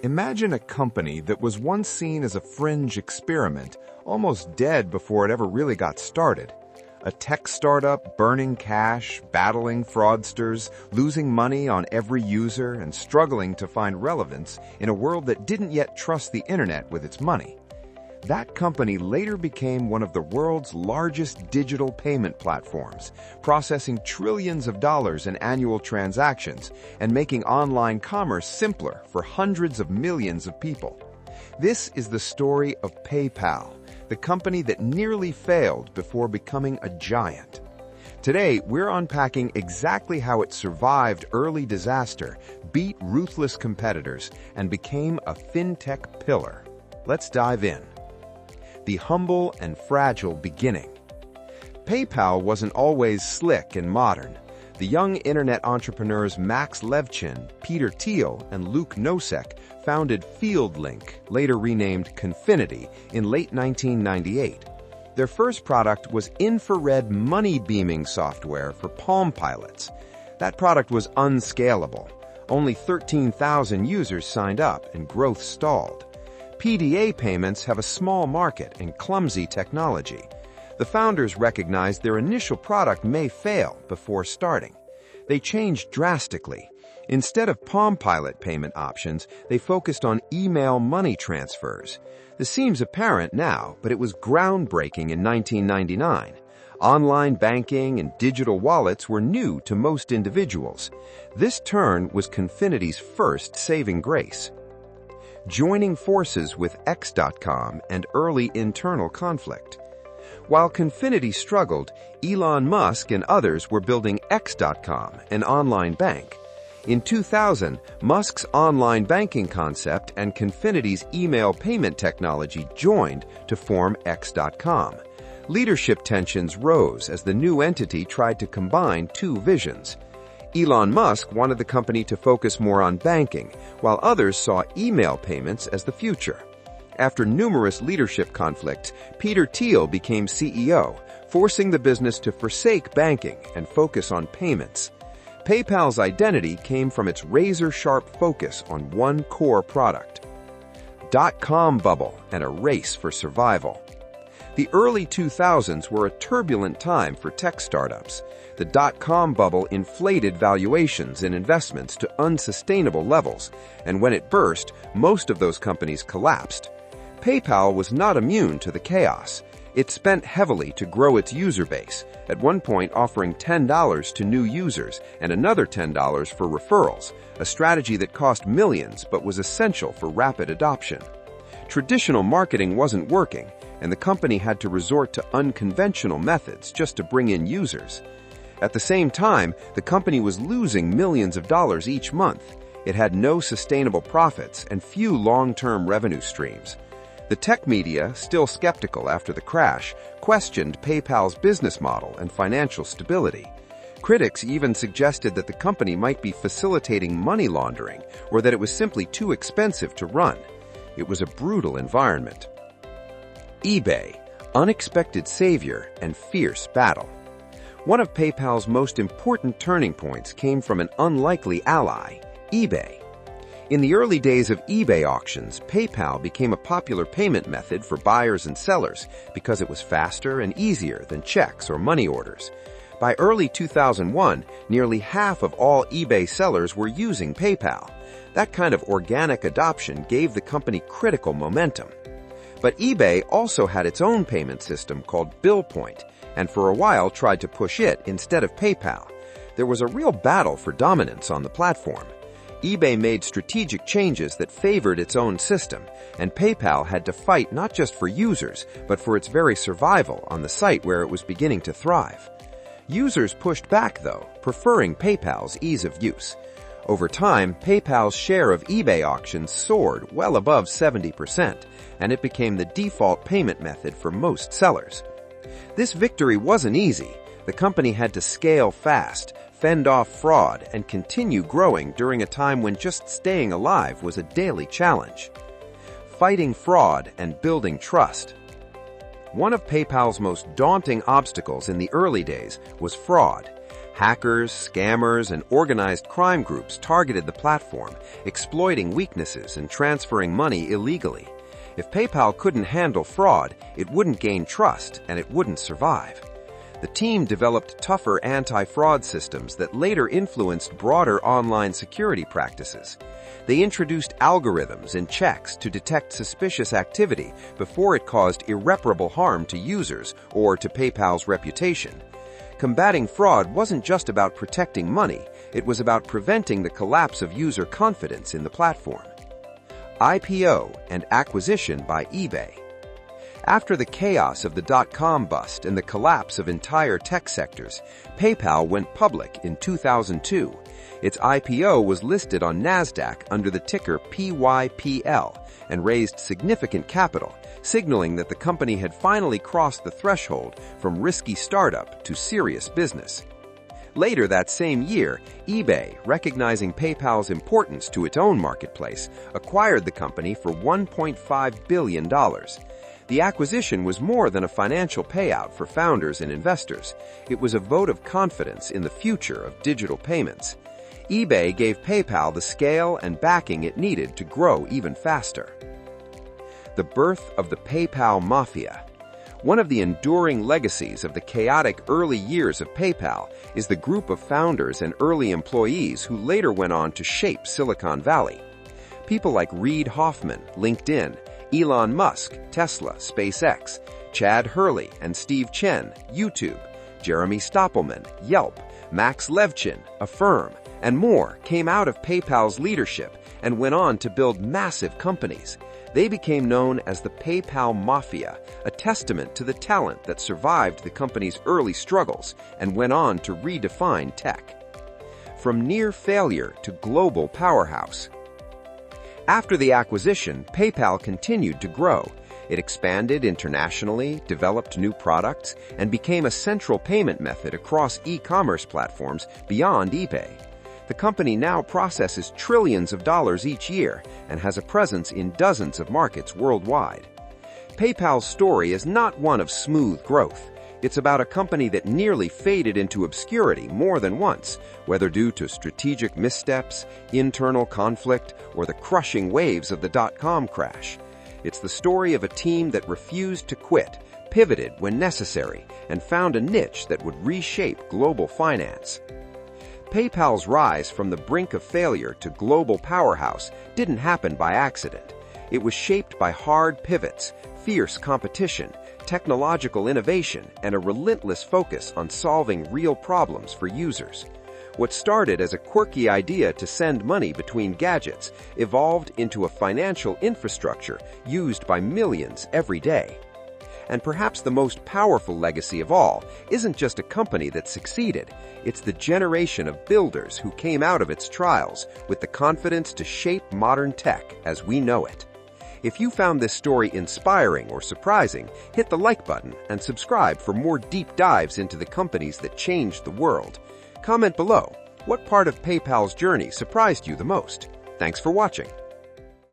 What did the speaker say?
Imagine a company that was once seen as a fringe experiment, almost dead before it ever really got started. A tech startup burning cash, battling fraudsters, losing money on every user, and struggling to find relevance in a world that didn't yet trust the internet with its money. That company later became one of the world's largest digital payment platforms, processing trillions of dollars in annual transactions and making online commerce simpler for hundreds of millions of people. This is the story of PayPal, the company that nearly failed before becoming a giant. Today, we're unpacking exactly how it survived early disaster, beat ruthless competitors, and became a fintech pillar. Let's dive in. The humble and fragile beginning. PayPal wasn't always slick and modern. The young internet entrepreneurs Max Levchin, Peter Thiel, and Luke Nosek founded FieldLink, later renamed Confinity, in late 1998. Their first product was infrared money beaming software for Palm Pilots. That product was unscalable. Only 13,000 users signed up, and growth stalled. PDA payments have a small market and clumsy technology. The founders recognized their initial product may fail before starting. They changed drastically. Instead of Palm Pilot payment options, they focused on email money transfers. This seems apparent now, but it was groundbreaking in 1999. Online banking and digital wallets were new to most individuals. This turn was Confinity's first saving grace. Joining forces with X.com and early internal conflict. While Confinity struggled, Elon Musk and others were building X.com, an online bank. In 2000, Musk's online banking concept and Confinity's email payment technology joined to form X.com. Leadership tensions rose as the new entity tried to combine two visions. Elon Musk wanted the company to focus more on banking, while others saw email payments as the future. After numerous leadership conflicts, Peter Thiel became CEO, forcing the business to forsake banking and focus on payments. PayPal's identity came from its razor-sharp focus on one core product. Dot-com bubble and a race for survival. The early 2000s were a turbulent time for tech startups. The dot-com bubble inflated valuations and investments to unsustainable levels, and when it burst, most of those companies collapsed. PayPal was not immune to the chaos. It spent heavily to grow its user base, at one point offering $10 to new users and another $10 for referrals, a strategy that cost millions but was essential for rapid adoption. Traditional marketing wasn't working, and the company had to resort to unconventional methods just to bring in users. At the same time, the company was losing millions of dollars each month. It had no sustainable profits and few long-term revenue streams. The tech media, still skeptical after the crash, questioned PayPal's business model and financial stability. Critics even suggested that the company might be facilitating money laundering or that it was simply too expensive to run. It was a brutal environment. eBay, unexpected savior and fierce battle. One of PayPal's most important turning points came from an unlikely ally, eBay. In the early days of eBay auctions, PayPal became a popular payment method for buyers and sellers because it was faster and easier than checks or money orders. By early 2001, nearly half of all eBay sellers were using PayPal. That kind of organic adoption gave the company critical momentum. But eBay also had its own payment system called BillPoint, and for a while tried to push it instead of PayPal. There was a real battle for dominance on the platform. eBay made strategic changes that favored its own system, and PayPal had to fight not just for users, but for its very survival on the site where it was beginning to thrive. Users pushed back, though, preferring PayPal's ease of use. Over time, PayPal's share of eBay auctions soared well above 70%, and it became the default payment method for most sellers. This victory wasn't easy. The company had to scale fast, fend off fraud, and continue growing during a time when just staying alive was a daily challenge. Fighting fraud and building trust. One of PayPal's most daunting obstacles in the early days was fraud. Hackers, scammers, and organized crime groups targeted the platform, exploiting weaknesses and transferring money illegally. If PayPal couldn't handle fraud, it wouldn't gain trust and it wouldn't survive. The team developed tougher anti-fraud systems that later influenced broader online security practices. They introduced algorithms and checks to detect suspicious activity before it caused irreparable harm to users or to PayPal's reputation. Combating fraud wasn't just about protecting money, it was about preventing the collapse of user confidence in the platform. IPO and acquisition by eBay. After the chaos of the dot-com bust and the collapse of entire tech sectors, PayPal went public in 2002. Its IPO was listed on Nasdaq under the ticker PYPL and raised significant capital, signaling that the company had finally crossed the threshold from risky startup to serious business. Later that same year, eBay, recognizing PayPal's importance to its own marketplace, acquired the company for $1.5 billion. The acquisition was more than a financial payout for founders and investors. It was a vote of confidence in the future of digital payments. eBay gave PayPal the scale and backing it needed to grow even faster. The birth of the PayPal Mafia. One of the enduring legacies of the chaotic early years of PayPal is the group of founders and early employees who later went on to shape Silicon Valley. People like Reid Hoffman, LinkedIn, Elon Musk, Tesla, SpaceX, Chad Hurley and Steve Chen, YouTube, Jeremy Stoppelman, Yelp, Max Levchin, Affirm, and more came out of PayPal's leadership and went on to build massive companies. They became known as the PayPal Mafia, a testament to the talent that survived the company's early struggles and went on to redefine tech. From near failure to global powerhouse. After the acquisition, PayPal continued to grow. It expanded internationally, developed new products, and became a central payment method across e-commerce platforms beyond eBay. The company now processes trillions of dollars each year and has a presence in dozens of markets worldwide. PayPal's story is not one of smooth growth. It's about a company that nearly faded into obscurity more than once, whether due to strategic missteps, internal conflict, or the crushing waves of the dot-com crash. It's the story of a team that refused to quit, pivoted when necessary, and found a niche that would reshape global finance. PayPal's rise from the brink of failure to global powerhouse didn't happen by accident. It was shaped by hard pivots, fierce competition, technological innovation, and a relentless focus on solving real problems for users. What started as a quirky idea to send money between gadgets evolved into a financial infrastructure used by millions every day. And perhaps the most powerful legacy of all isn't just a company that succeeded, it's the generation of builders who came out of its trials with the confidence to shape modern tech as we know it. If you found this story inspiring or surprising, hit the like button and subscribe for more deep dives into the companies that changed the world. Comment below, what part of PayPal's journey surprised you the most? Thanks for watching.